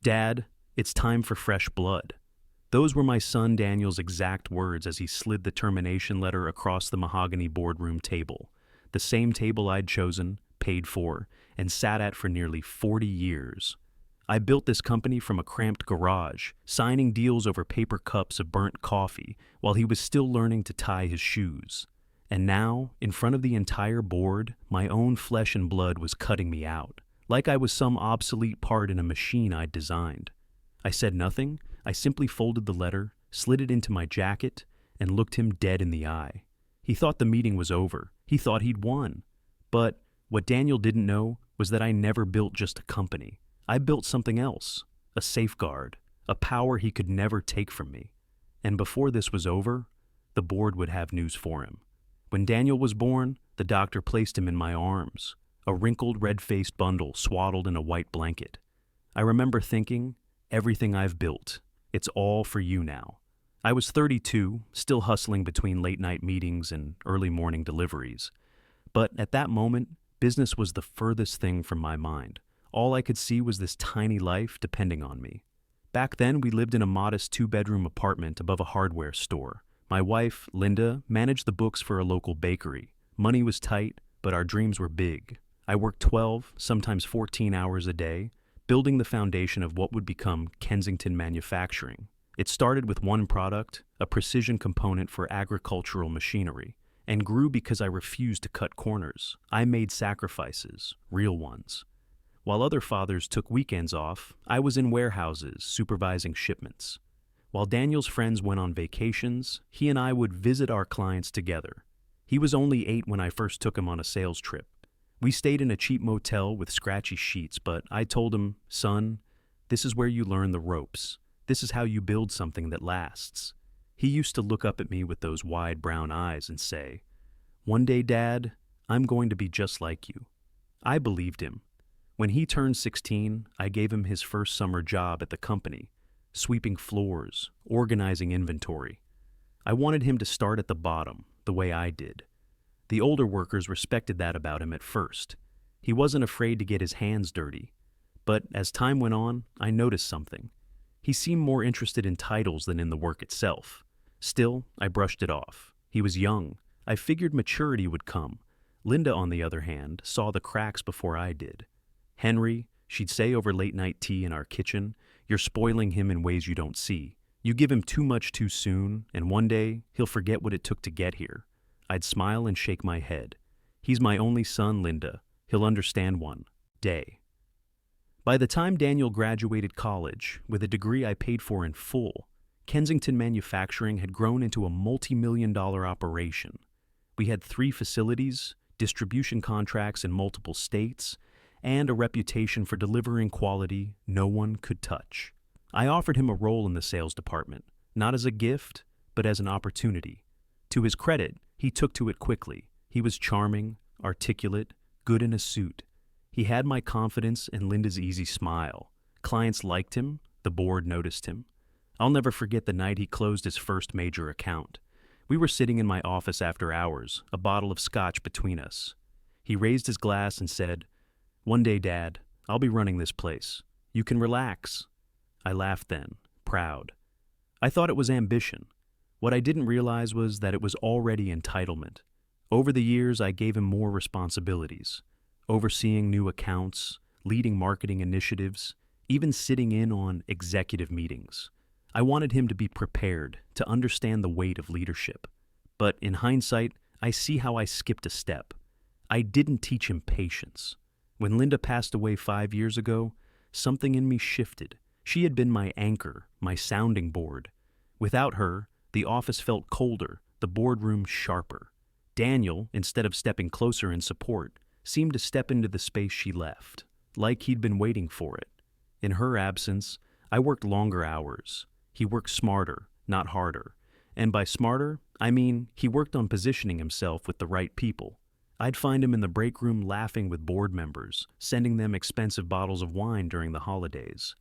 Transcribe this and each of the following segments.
"Dad, it's time for fresh blood." Those were my son Daniel's exact words as he slid the termination letter across the mahogany boardroom table, the same table I'd chosen, paid for, and sat at for nearly 40 years. I built this company from a cramped garage, signing deals over paper cups of burnt coffee while he was still learning to tie his shoes. And now, in front of the entire board, my own flesh and blood was cutting me out, like I was some obsolete part in a machine I'd designed. I said nothing. I simply folded the letter, slid it into my jacket, and looked him dead in the eye. He thought the meeting was over. He thought he'd won. But what Daniel didn't know was that I never built just a company. I built something else, a safeguard, a power he could never take from me. And before this was over, the board would have news for him. When Daniel was born, the doctor placed him in my arms, a wrinkled, red-faced bundle swaddled in a white blanket. I remember thinking, everything I've built, it's all for you now. I was 32, still hustling between late-night meetings and early morning deliveries. But at that moment, business was the furthest thing from my mind. All I could see was this tiny life depending on me. Back then, we lived in a modest 2-bedroom apartment above a hardware store. My wife, Linda, managed the books for a local bakery. Money was tight, but our dreams were big. I worked 12, sometimes 14 hours a day, building the foundation of what would become Kensington manufacturing. It started with one product, a precision component for agricultural machinery, and grew because I refused to cut corners. I made sacrifices, real ones. While other fathers took weekends off, I was in warehouses supervising shipments. While Daniel's friends went on vacations, he and I would visit our clients together. He was only 8 when I first took him on a sales trip. We stayed in a cheap motel with scratchy sheets, but I told him, "Son, this is where you learn the ropes. This is how you build something that lasts." He used to look up at me with those wide brown eyes and say, "One day, Dad, I'm going to be just like you." I believed him. When he turned 16, I gave him his first summer job at the company, sweeping floors, organizing inventory. I wanted him to start at the bottom, the way I did. The older workers respected that about him at first. He wasn't afraid to get his hands dirty. But as time went on, I noticed something. He seemed more interested in titles than in the work itself. Still, I brushed it off. He was young. I figured maturity would come. Linda, on the other hand, saw the cracks before I did. "Henry," she'd say over late-night tea in our kitchen, "you're spoiling him in ways you don't see. You give him too much too soon, and one day he'll forget what it took to get here." I'd smile and shake my head. "He's my only son, Linda. He'll understand one day." By the time Daniel graduated college, with a degree I paid for in full, Kensington Manufacturing had grown into a multimillion-dollar operation. We had 3 facilities, distribution contracts in multiple states, and a reputation for delivering quality no one could touch. I offered him a role in the sales department, not as a gift, but as an opportunity. To his credit, he took to it quickly. He was charming, articulate, good in a suit. He had my confidence and Linda's easy smile. Clients liked him, the board noticed him. I'll never forget the night he closed his first major account. We were sitting in my office after hours, a bottle of scotch between us. He raised his glass and said, "One day, Dad, I'll be running this place. You can relax." I laughed then, proud. I thought it was ambition. What I didn't realize was that it was already entitlement. Over the years, I gave him more responsibilities, overseeing new accounts, leading marketing initiatives, even sitting in on executive meetings. I wanted him to be prepared, to understand the weight of leadership. But in hindsight, I see how I skipped a step. I didn't teach him patience. When Linda passed away 5 years ago, something in me shifted. She had been my anchor, my sounding board. Without her, the office felt colder, the boardroom sharper. Daniel, instead of stepping closer in support, seemed to step into the space she left, like he'd been waiting for it. In her absence, I worked longer hours. He worked smarter, not harder. And by smarter, I mean he worked on positioning himself with the right people. I'd find him in the break room laughing with board members, sending them expensive bottles of wine during the holidays.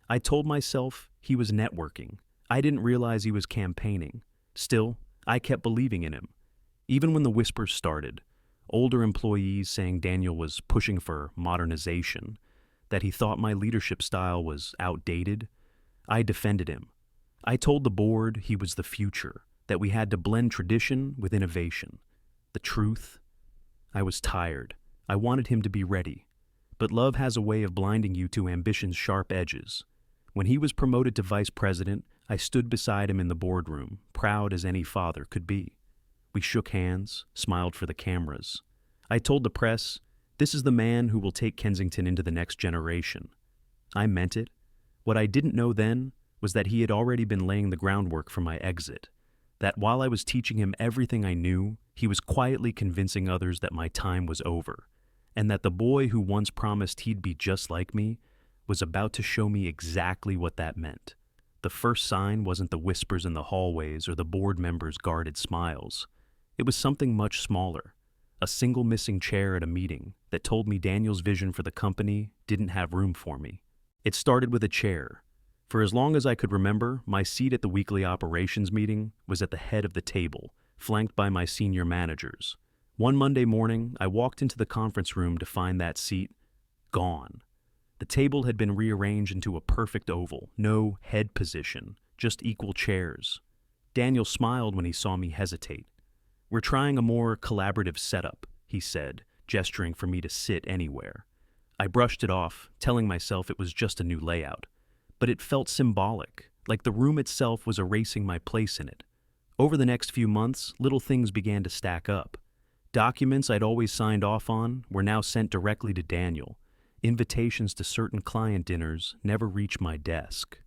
I told myself he was networking. I didn't realize he was campaigning. Still, I kept believing in him. Even when the whispers started, older employees saying Daniel was pushing for modernization, that he thought my leadership style was outdated. I defended him. I told the board he was the future, that we had to blend tradition with innovation. The truth? I was tired. I wanted him to be ready. But love has a way of blinding you to ambition's sharp edges. When he was promoted to vice president, I stood beside him in the boardroom, proud as any father could be. We shook hands, smiled for the cameras. I told the press, "This is the man who will take Kensington into the next generation." I meant it. What I didn't know then was that he had already been laying the groundwork for my exit. That while I was teaching him everything I knew, he was quietly convincing others that my time was over, and that the boy who once promised he'd be just like me was about to show me exactly what that meant. The first sign wasn't the whispers in the hallways or the board members' guarded smiles. It was something much smaller, a single missing chair at a meeting that told me Daniel's vision for the company didn't have room for me. It started with a chair. For as long as I could remember, my seat at the weekly operations meeting was at the head of the table, flanked by my senior managers. One Monday morning, I walked into the conference room to find that seat gone. The table had been rearranged into a perfect oval, no head position, just equal chairs. Daniel smiled when he saw me hesitate. "We're trying a more collaborative setup," he said, gesturing for me to sit anywhere. I brushed it off, telling myself it was just a new layout. But it felt symbolic, like the room itself was erasing my place in it. Over the next few months, little things began to stack up. Documents I'd always signed off on were now sent directly to Daniel. Invitations to certain client dinners never reached my desk.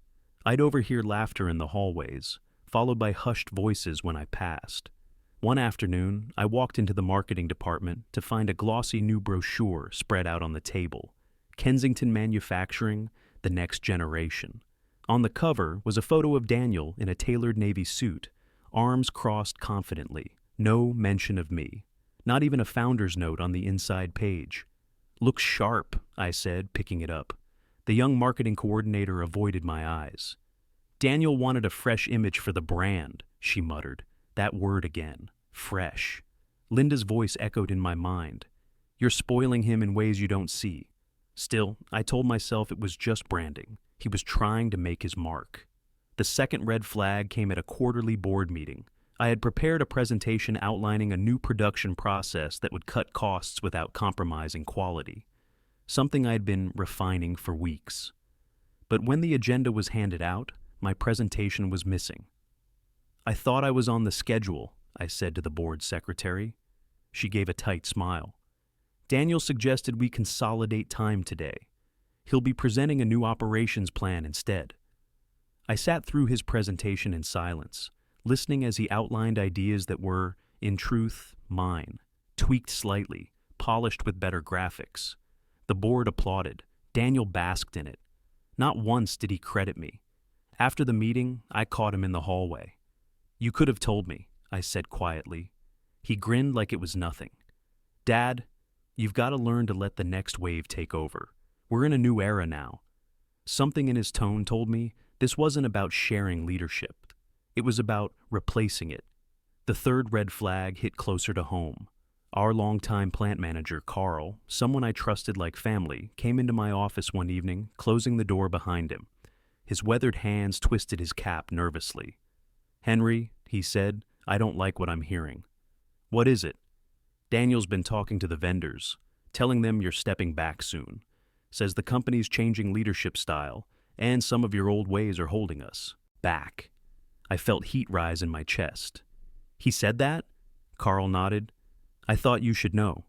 I'd overhear laughter in the hallways, followed by hushed voices when I passed. One afternoon, I walked into the marketing department to find a glossy new brochure spread out on the table. Kensington Manufacturing, the next generation. On the cover was a photo of Daniel in a tailored navy suit, arms crossed confidently, no mention of me. Not even a founder's note on the inside page. "Looks sharp," I said, picking it up. The young marketing coordinator avoided my eyes. "Daniel wanted a fresh image for the brand," she muttered. That word again, fresh. Linda's voice echoed in my mind. "You're spoiling him in ways you don't see." Still, I told myself it was just branding. He was trying to make his mark. The second red flag came at a quarterly board meeting. I had prepared a presentation outlining a new production process that would cut costs without compromising quality, something I'd been refining for weeks. But when the agenda was handed out, my presentation was missing. "I thought I was on the schedule," I said to the board secretary. She gave a tight smile. "Daniel suggested we consolidate time today. He'll be presenting a new operations plan instead." I sat through his presentation in silence, listening as he outlined ideas that were, in truth, mine, tweaked slightly, polished with better graphics. The board applauded. Daniel basked in it. Not once did he credit me. After the meeting, I caught him in the hallway. "You could have told me," I said quietly. He grinned like it was nothing. "Dad, you've got to learn to let the next wave take over. We're in a new era now." Something in his tone told me this wasn't about sharing leadership. It was about replacing it. The third red flag hit closer to home. Our longtime plant manager, Carl, someone I trusted like family, came into my office one evening, closing the door behind him. His weathered hands twisted his cap nervously. "Henry," he said, "I don't like what I'm hearing." "What is it?" "Daniel's been talking to the vendors, telling them you're stepping back soon. Says the company's changing leadership style, and some of your old ways are holding us back." I felt heat rise in my chest. "He said that?" Carl nodded. "I thought you should know."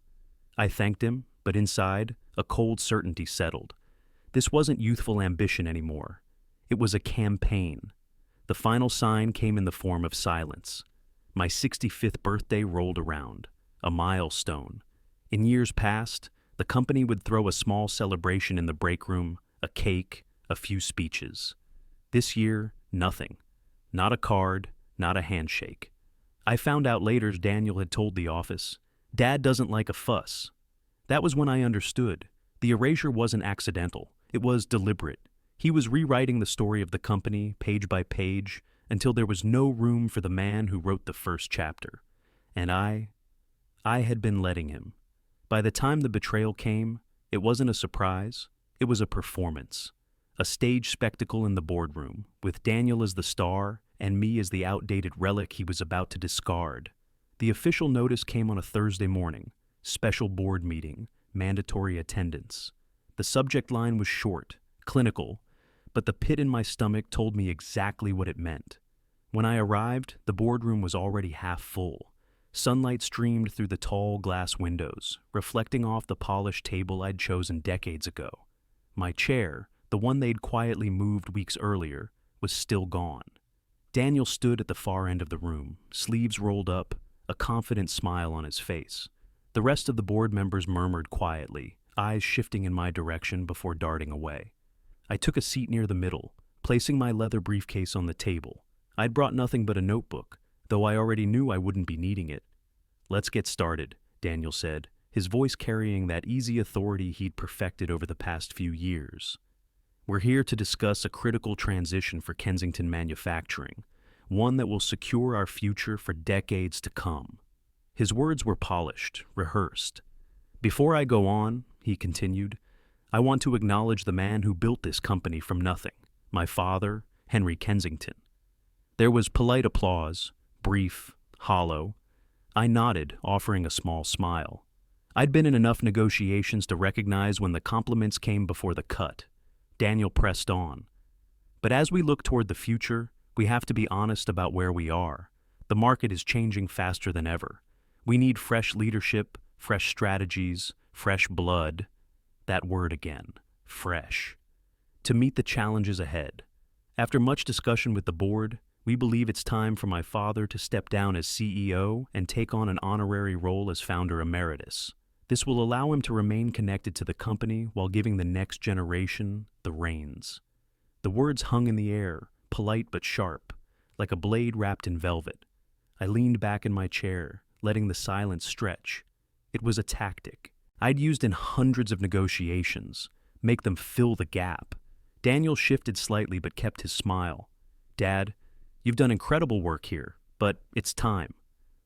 I thanked him, but inside, a cold certainty settled. This wasn't youthful ambition anymore. It was a campaign. The final sign came in the form of silence. My 65th birthday rolled around, a milestone. In years past, the company would throw a small celebration in the break room, a cake, a few speeches. This year, nothing. Not a card, not a handshake. I found out later Daniel had told the office, "Dad doesn't like a fuss." That was when I understood. The erasure wasn't accidental. It was deliberate. He was rewriting the story of the company, page by page, until there was no room for the man who wrote the first chapter. And I had been letting him. By the time the betrayal came, it wasn't a surprise. It was a performance, a stage spectacle in the boardroom, with Daniel as the star and me as the outdated relic he was about to discard. The official notice came on a Thursday morning, special board meeting, mandatory attendance. The subject line was short, clinical, but the pit in my stomach told me exactly what it meant. When I arrived, the boardroom was already half full. Sunlight streamed through the tall glass windows, reflecting off the polished table I'd chosen decades ago. My chair, the one they'd quietly moved weeks earlier, was still gone. Daniel stood at the far end of the room, sleeves rolled up, a confident smile on his face. The rest of the board members murmured quietly, eyes shifting in my direction before darting away. I took a seat near the middle, placing my leather briefcase on the table. I'd brought nothing but a notebook, though I already knew I wouldn't be needing it. "Let's get started," Daniel said, his voice carrying that easy authority he'd perfected over the past few years. "We're here to discuss a critical transition for Kensington manufacturing, one that will secure our future for decades to come." His words were polished, rehearsed. "Before I go on," he continued, "I want to acknowledge the man who built this company from nothing, my father, Henry Kensington." There was polite applause, brief, hollow. I nodded, offering a small smile. I'd been in enough negotiations to recognize when the compliments came before the cut. Daniel pressed on. "But as we look toward the future, we have to be honest about where we are. The market is changing faster than ever. We need fresh leadership, fresh strategies, fresh blood." That word again, fresh. "To meet the challenges ahead. After much discussion with the board, we believe it's time for my father to step down as CEO and take on an honorary role as founder emeritus. This will allow him to remain connected to the company while giving the next generation the reins." The words hung in the air, polite but sharp, like a blade wrapped in velvet. I leaned back in my chair, letting the silence stretch. It was a tactic I'd used in hundreds of negotiations, make them fill the gap. Daniel shifted slightly but kept his smile. "Dad, you've done incredible work here, but it's time."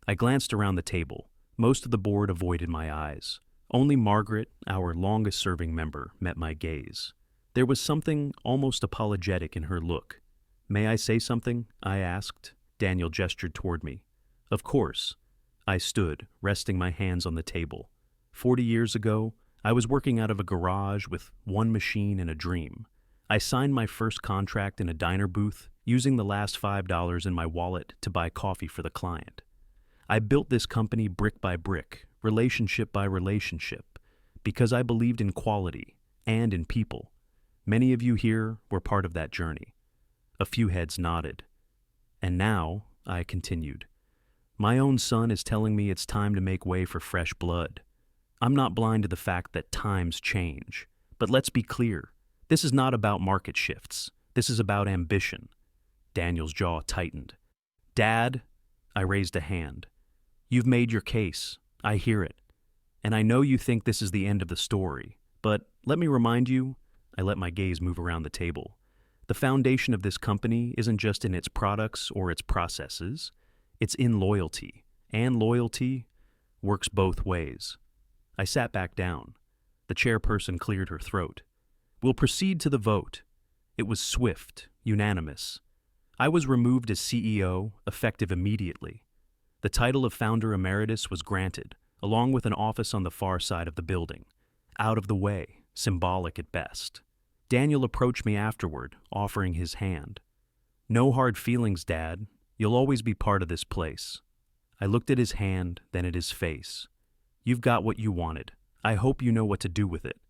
I glanced around the table. Most of the board avoided my eyes. Only Margaret, our longest-serving member, met my gaze. There was something almost apologetic in her look. "May I say something?" I asked. Daniel gestured toward me. "Of course." I stood, resting my hands on the table. 40 years ago, I was working out of a garage with one machine and a dream. I signed my first contract in a diner booth, using the last $5 in my wallet to buy coffee for the client. I built this company brick by brick, relationship by relationship, because I believed in quality and in people. Many of you here were part of that journey. A few heads nodded. "And now," I continued, "my own son is telling me it's time to make way for fresh blood. I'm not blind to the fact that times change, but let's be clear. This is not about market shifts. This is about ambition." Daniel's jaw tightened. "Dad," I raised a hand, "you've made your case. I hear it. And I know you think this is the end of the story, but let me remind you," I let my gaze move around the table, "the foundation of this company isn't just in its products or its processes. It's in loyalty, and loyalty works both ways." I sat back down. The chairperson cleared her throat. "We'll proceed to the vote." It was swift, unanimous. I was removed as CEO, effective immediately. The title of founder emeritus was granted, along with an office on the far side of the building. Out of the way, symbolic at best. Daniel approached me afterward, offering his hand. "No hard feelings, Dad. You'll always be part of this place." I looked at his hand, then at his face. "You've got what you wanted. I hope you know what to do with it."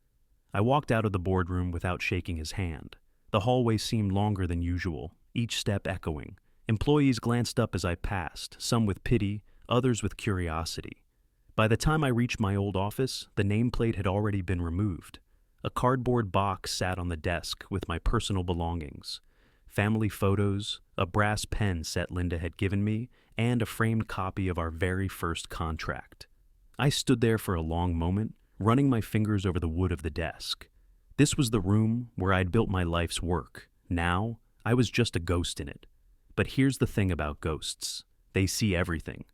I walked out of the boardroom without shaking his hand. The hallway seemed longer than usual, each step echoing. Employees glanced up as I passed, some with pity, others with curiosity. By the time I reached my old office, the nameplate had already been removed. A cardboard box sat on the desk with my personal belongings. Family photos, a brass pen set Linda had given me, and a framed copy of our very first contract. I stood there for a long moment, running my fingers over the wood of the desk. This was the room where I'd built my life's work. Now, I was just a ghost in it. But here's the thing about ghosts. They see everything.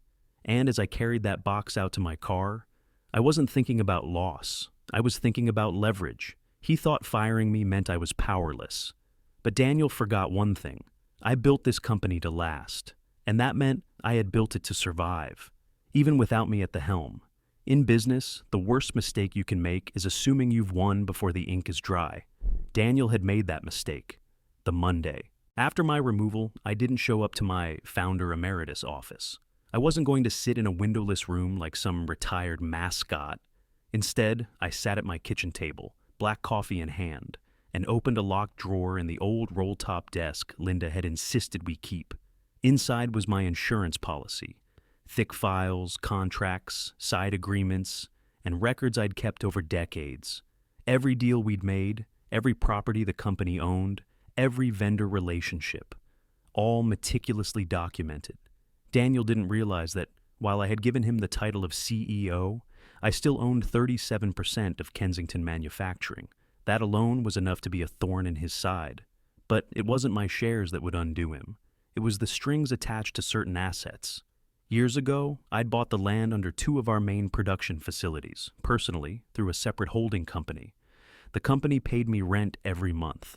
And as I carried that box out to my car, I wasn't thinking about loss. I was thinking about leverage. He thought firing me meant I was powerless. But Daniel forgot one thing. I built this company to last, and that meant I had built it to survive, even without me at the helm. In business, the worst mistake you can make is assuming you've won before the ink is dry. Daniel had made that mistake. The Monday. After my removal, I didn't show up to my founder emeritus office. I wasn't going to sit in a windowless room like some retired mascot. Instead, I sat at my kitchen table, black coffee in hand, and opened a locked drawer in the old roll-top desk Linda had insisted we keep. Inside was my insurance policy. Thick files, contracts, side agreements, and records I'd kept over decades. Every deal we'd made, every property the company owned, every vendor relationship, all meticulously documented. Daniel didn't realize that while I had given him the title of CEO, I still owned 37% of Kensington Manufacturing. That alone was enough to be a thorn in his side. But it wasn't my shares that would undo him. It was the strings attached to certain assets. Years ago, I'd bought the land under two of our main production facilities, personally, through a separate holding company. The company paid me rent every month.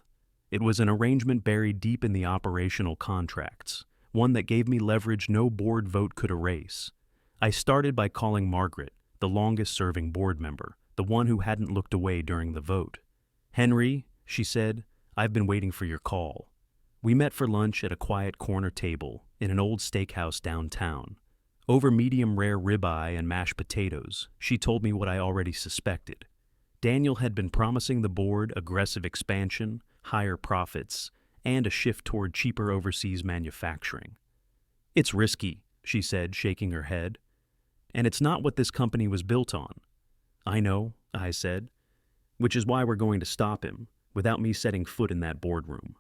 It was an arrangement buried deep in the operational contracts, one that gave me leverage no board vote could erase. I started by calling Margaret, the longest-serving board member, the one who hadn't looked away during the vote. "Henry," she said, "I've been waiting for your call." We met for lunch at a quiet corner table in an old steakhouse downtown. Over medium-rare ribeye and mashed potatoes, she told me what I already suspected. Daniel had been promising the board aggressive expansion, higher profits, and a shift toward cheaper overseas manufacturing. "It's risky," she said, shaking her head. "And it's not what this company was built on." "I know," I said, "which is why we're going to stop him, without me setting foot in that boardroom."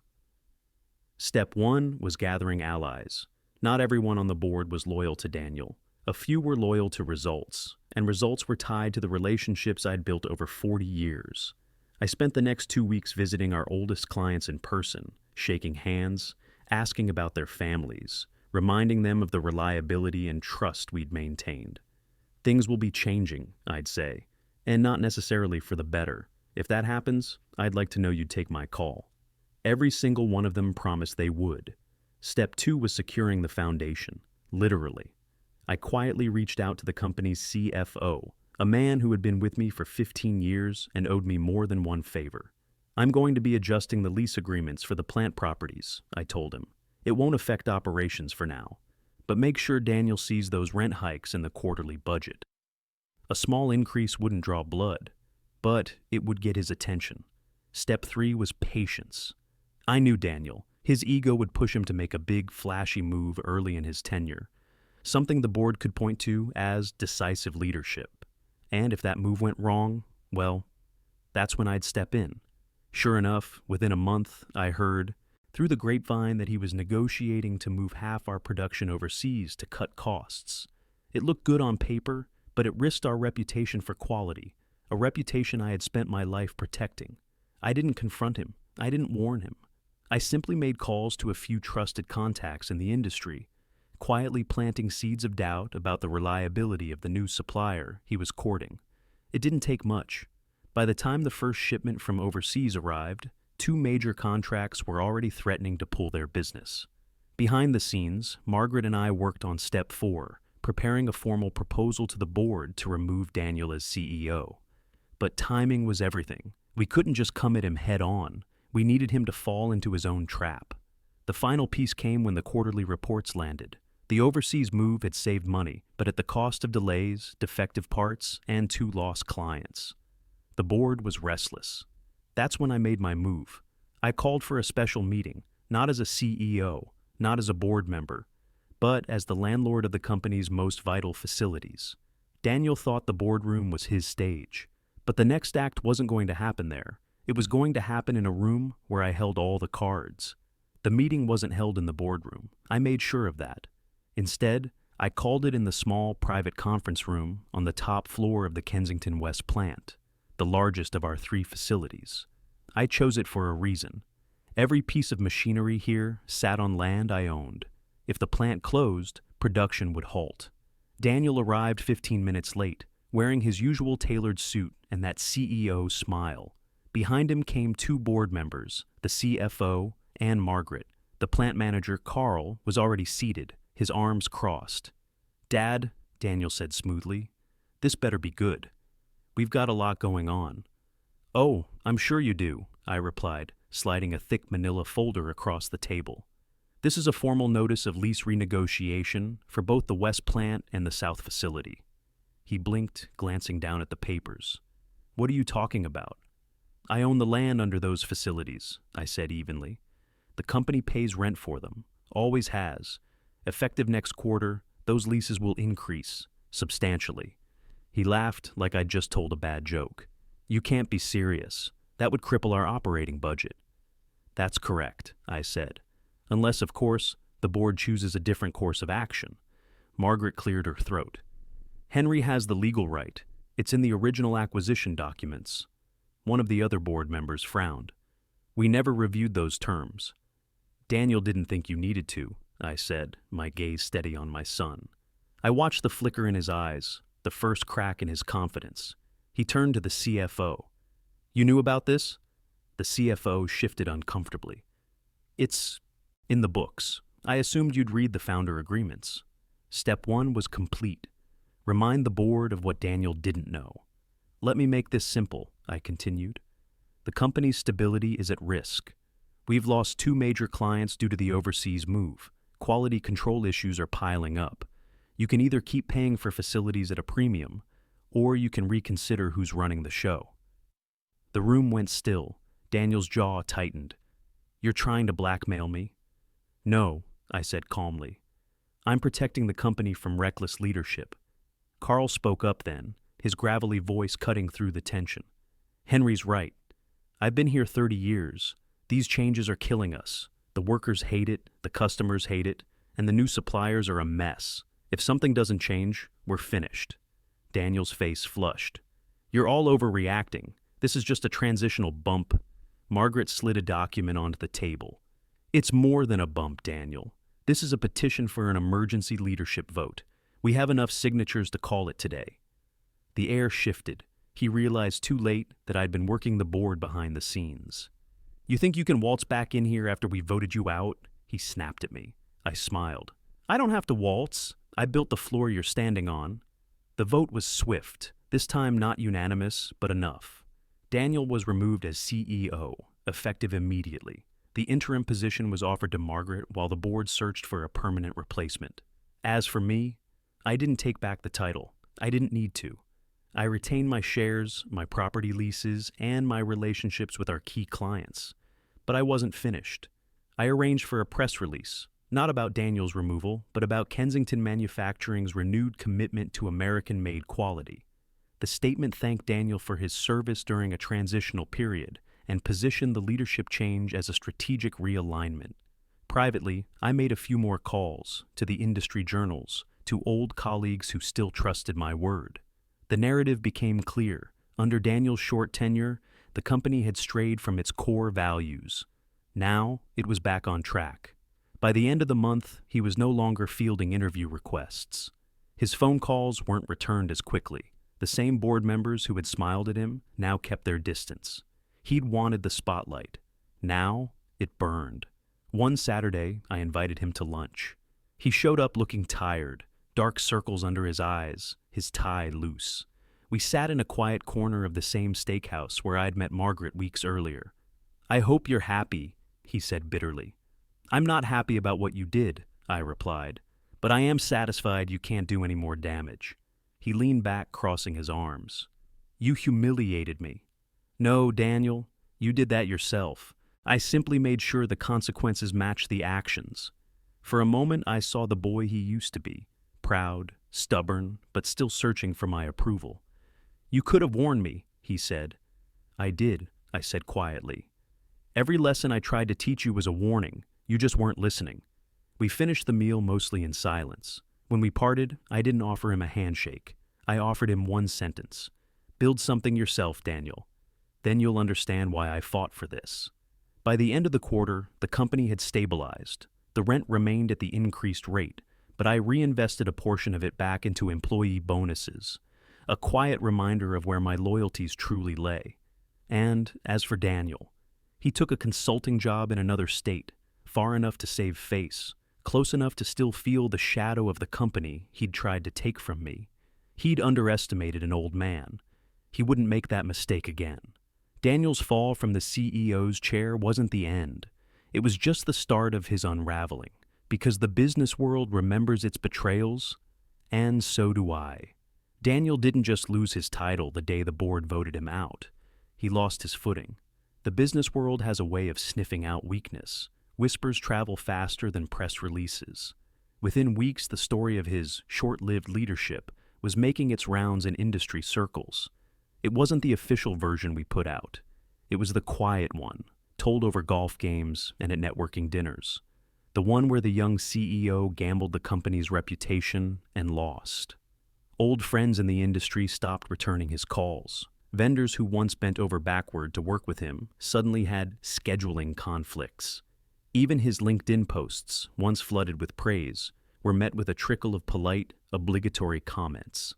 Step 1 was gathering allies. Not everyone on the board was loyal to Daniel. A few were loyal to results, and results were tied to the relationships I'd built over 40 years. I spent the next 2 weeks visiting our oldest clients in person, shaking hands, asking about their families, reminding them of the reliability and trust we'd maintained. Things will be changing, I'd say, and not necessarily for the better. If that happens, I'd like to know you'd take my call. Every single one of them promised they would. Step 2 was securing the foundation, literally. I quietly reached out to the company's CFO, a man who had been with me for 15 years and owed me more than one favor. "I'm going to be adjusting the lease agreements for the plant properties," I told him. "It won't affect operations for now, but make sure Daniel sees those rent hikes in the quarterly budget." A small increase wouldn't draw blood, but it would get his attention. Step 3 was patience. I knew Daniel. His ego would push him to make a big, flashy move early in his tenure, something the board could point to as decisive leadership. And if that move went wrong, well, that's when I'd step in. Sure enough, within a month, I heard through the grapevine that he was negotiating to move half our production overseas to cut costs. It looked good on paper, but it risked our reputation for quality, a reputation I had spent my life protecting. I didn't confront him. I didn't warn him. I simply made calls to a few trusted contacts in the industry, quietly planting seeds of doubt about the reliability of the new supplier he was courting. It didn't take much. By the time the first shipment from overseas arrived, 2 major contracts were already threatening to pull their business. Behind the scenes, Margaret and I worked on Step 4, preparing a formal proposal to the board to remove Daniel as CEO. But timing was everything. We couldn't just come at him head on. We needed him to fall into his own trap. The final piece came when the quarterly reports landed. The overseas move had saved money, but at the cost of delays, defective parts, and 2 lost clients. The board was restless. That's when I made my move. I called for a special meeting, not as a CEO, not as a board member, but as the landlord of the company's most vital facilities. Daniel thought the boardroom was his stage, but the next act wasn't going to happen there. It was going to happen in a room where I held all the cards. The meeting wasn't held in the boardroom. I made sure of that. Instead, I called it in the small private conference room on the top floor of the Kensington West plant, the largest of our 3 facilities. I chose it for a reason. Every piece of machinery here sat on land I owned. If the plant closed, production would halt. Daniel arrived 15 minutes late, wearing his usual tailored suit and that CEO smile. Behind him came two board members, the CFO and Margaret. The plant manager, Carl, was already seated, his arms crossed. "Dad," Daniel said smoothly, "this better be good. We've got a lot going on." "Oh, I'm sure you do," I replied, sliding a thick manila folder across the table. "This is a formal notice of lease renegotiation for both the West plant and the South facility." He blinked, glancing down at the papers. "What are you talking about?" "I own the land under those facilities," I said evenly. "The company pays rent for them, always has. Effective next quarter, those leases will increase, substantially." He laughed like I'd just told a bad joke. "You can't be serious. That would cripple our operating budget." "That's correct," I said. "Unless, of course, the board chooses a different course of action." Margaret cleared her throat. "Henry has the legal right. It's in the original acquisition documents." One of the other board members frowned. "We never reviewed those terms." "Daniel didn't think you needed to," I said, my gaze steady on my son. I watched the flicker in his eyes, the first crack in his confidence. He turned to the CFO. "You knew about this?" The CFO shifted uncomfortably. "It's in the books. I assumed you'd read the founder agreements." Step one was complete. Remind the board of what Daniel didn't know. "Let me make this simple," I continued. "The company's stability is at risk. We've lost 2 major clients due to the overseas move. Quality control issues are piling up. You can either keep paying for facilities at a premium, or you can reconsider who's running the show." The room went still. Daniel's jaw tightened. "You're trying to blackmail me?" "No," I said calmly. "I'm protecting the company from reckless leadership." Carl spoke up then, his gravelly voice cutting through the tension. "Henry's right. I've been here 30 years. These changes are killing us. The workers hate it, the customers hate it, and the new suppliers are a mess. If something doesn't change, we're finished." Daniel's face flushed. "You're all overreacting. This is just a transitional bump." Margaret slid a document onto the table. "It's more than a bump, Daniel. This is a petition for an emergency leadership vote. We have enough signatures to call it today." The air shifted. He realized too late that I'd been working the board behind the scenes. "You think you can waltz back in here after we voted you out?" He snapped at me. I smiled. "I don't have to waltz. I built the floor you're standing on." The vote was swift, this time not unanimous, but enough. Daniel was removed as CEO, effective immediately. The interim position was offered to Margaret while the board searched for a permanent replacement. As for me, I didn't take back the title. I didn't need to. I retained my shares, my property leases, and my relationships with our key clients. But I wasn't finished. I arranged for a press release, not about Daniel's removal, but about Kensington Manufacturing's renewed commitment to American-made quality. The statement thanked Daniel for his service during a transitional period and positioned the leadership change as a strategic realignment. Privately, I made a few more calls to the industry journals, to old colleagues who still trusted my word. The narrative became clear. Under Daniel's short tenure, the company had strayed from its core values. Now, it was back on track. By the end of the month, he was no longer fielding interview requests. His phone calls weren't returned as quickly. The same board members who had smiled at him now kept their distance. He'd wanted the spotlight. Now, it burned. One Saturday, I invited him to lunch. He showed up looking tired, dark circles under his eyes, his tie loose. We sat in a quiet corner of the same steakhouse where I'd met Margaret weeks earlier. "I hope you're happy," he said bitterly. "I'm not happy about what you did," I replied, "but I am satisfied you can't do any more damage." He leaned back, crossing his arms. "You humiliated me." "No, Daniel, you did that yourself. I simply made sure the consequences matched the actions." For a moment, I saw the boy he used to be, proud, stubborn, but still searching for my approval. "You could have warned me," he said. "I did," I said quietly. "Every lesson I tried to teach you was a warning. You just weren't listening." We finished the meal mostly in silence. When we parted, I didn't offer him a handshake. I offered him one sentence. "Build something yourself, Daniel. Then you'll understand why I fought for this." By the end of the quarter, the company had stabilized. The rent remained at the increased rate, but I reinvested a portion of it back into employee bonuses, a quiet reminder of where my loyalties truly lay. And as for Daniel, he took a consulting job in another state, far enough to save face, close enough to still feel the shadow of the company he'd tried to take from me. He'd underestimated an old man. He wouldn't make that mistake again. Daniel's fall from the CEO's chair wasn't the end. It was just the start of his unraveling, because the business world remembers its betrayals, and so do I. Daniel didn't just lose his title the day the board voted him out. He lost his footing. The business world has a way of sniffing out weakness. Whispers travel faster than press releases. Within weeks, the story of his short-lived leadership was making its rounds in industry circles. It wasn't the official version we put out. It was the quiet one, told over golf games and at networking dinners. The one where the young CEO gambled the company's reputation and lost. Old friends in the industry stopped returning his calls. Vendors who once bent over backward to work with him suddenly had scheduling conflicts. Even his LinkedIn posts, once flooded with praise, were met with a trickle of polite, obligatory comments.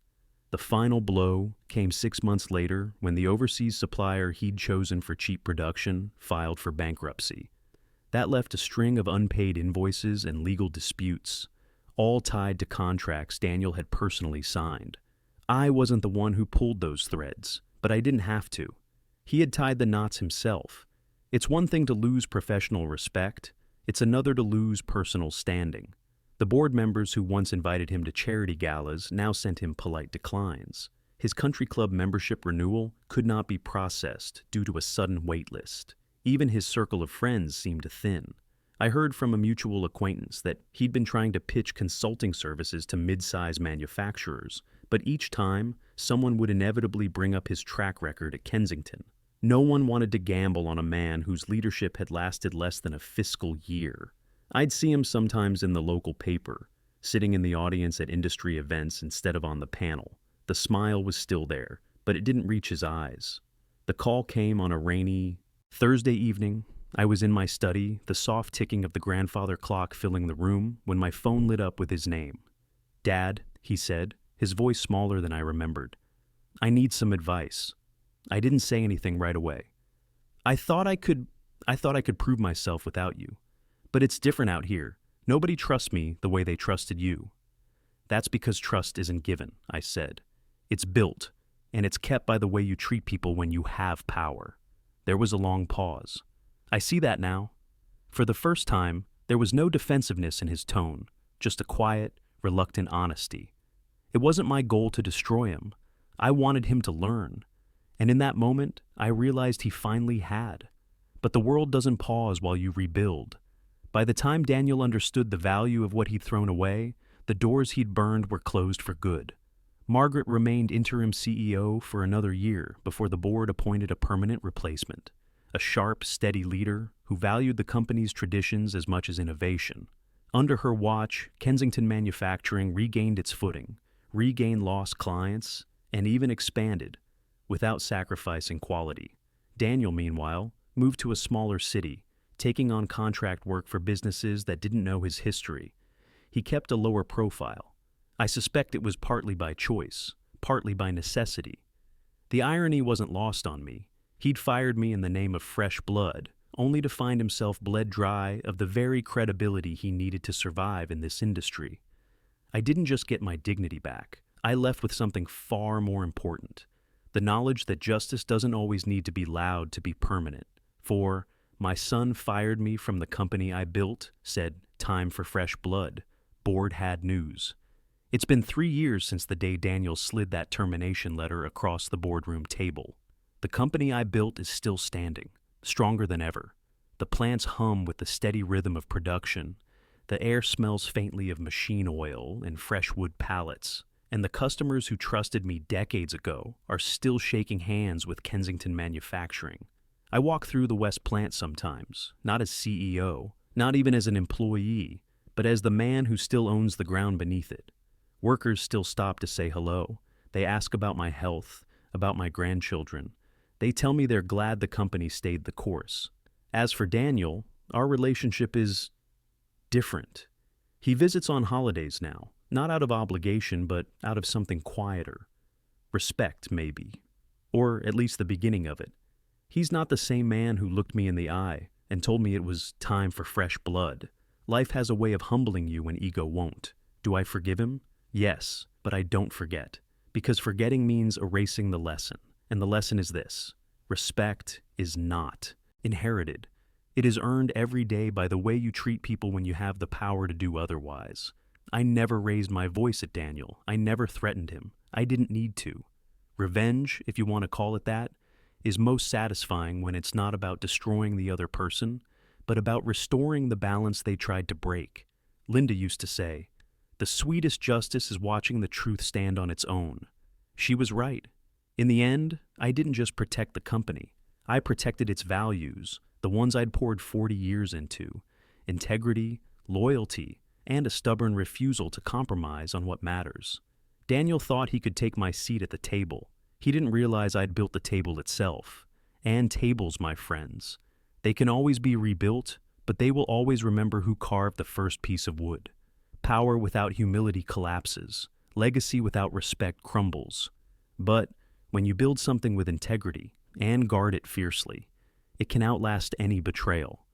The final blow came 6 months later when the overseas supplier he'd chosen for cheap production filed for bankruptcy. That left a string of unpaid invoices and legal disputes, all tied to contracts Daniel had personally signed. I wasn't the one who pulled those threads, but I didn't have to. He had tied the knots himself. It's one thing to lose professional respect, it's another to lose personal standing. The board members who once invited him to charity galas now sent him polite declines. His country club membership renewal could not be processed due to a sudden wait list. Even his circle of friends seemed to thin. I heard from a mutual acquaintance that he'd been trying to pitch consulting services to mid-size manufacturers, but each time, someone would inevitably bring up his track record at Kensington. No one wanted to gamble on a man whose leadership had lasted less than a fiscal year. I'd see him sometimes in the local paper, sitting in the audience at industry events instead of on the panel. The smile was still there, but it didn't reach his eyes. The call came on a rainy Thursday evening. I was in my study, the soft ticking of the grandfather clock filling the room, when my phone lit up with his name. "Dad," he said, his voice smaller than I remembered. "I need some advice." I didn't say anything right away. I thought I could prove myself without you. But it's different out here. Nobody trusts me the way they trusted you. "That's because trust isn't given," I said. "It's built, and it's kept by the way you treat people when you have power." There was a long pause. I see that now. For the first time, there was no defensiveness in his tone, just a quiet, reluctant honesty. It wasn't my goal to destroy him. I wanted him to learn. And in that moment, I realized he finally had. But the world doesn't pause while you rebuild. By the time Daniel understood the value of what he'd thrown away, the doors he'd burned were closed for good. Margaret remained interim CEO for another year before the board appointed a permanent replacement, a sharp, steady leader who valued the company's traditions as much as innovation. Under her watch, Kensington manufacturing regained its footing, regained lost clients, and even expanded, without sacrificing quality. Daniel, meanwhile, moved to a smaller city, taking on contract work for businesses that didn't know his history. He kept a lower profile. I suspect it was partly by choice, partly by necessity. The irony wasn't lost on me. He'd fired me in the name of fresh blood, only to find himself bled dry of the very credibility he needed to survive in this industry. I didn't just get my dignity back. I left with something far more important. The knowledge that justice doesn't always need to be loud to be permanent. For my son fired me from the company I built, said, "Time for fresh blood." Board had news. It's been 3 years since the day Daniel slid that termination letter across the boardroom table. The company I built is still standing, stronger than ever. The plants hum with the steady rhythm of production. The air smells faintly of machine oil and fresh wood pallets. And the customers who trusted me decades ago are still shaking hands with Kensington Manufacturing. I walk through the West Plant sometimes, not as CEO, not even as an employee, but as the man who still owns the ground beneath it. Workers still stop to say hello. They ask about my health, about my grandchildren. They tell me they're glad the company stayed the course. As for Daniel, our relationship is different. He visits on holidays now, not out of obligation, but out of something quieter. Respect, maybe. Or at least the beginning of it. He's not the same man who looked me in the eye and told me it was time for fresh blood. Life has a way of humbling you when ego won't. Do I forgive him? Yes, but I don't forget. Because forgetting means erasing the lesson. And the lesson is this: respect is not inherited. It is earned every day by the way you treat people when you have the power to do otherwise. I never raised my voice at Daniel. I never threatened him. I didn't need to. Revenge, if you want to call it that, is most satisfying when it's not about destroying the other person, but about restoring the balance they tried to break. Linda used to say, "The sweetest justice is watching the truth stand on its own." She was right. In the end, I didn't just protect the company. I protected its values, the ones I'd poured 40 years into: integrity, loyalty, and a stubborn refusal to compromise on what matters. Daniel thought he could take my seat at the table. He didn't realize I'd built the table itself. And tables, my friends. They can always be rebuilt, but they will always remember who carved the first piece of wood. Power without humility collapses. Legacy without respect crumbles. But when you build something with integrity and guard it fiercely, it can outlast any betrayal.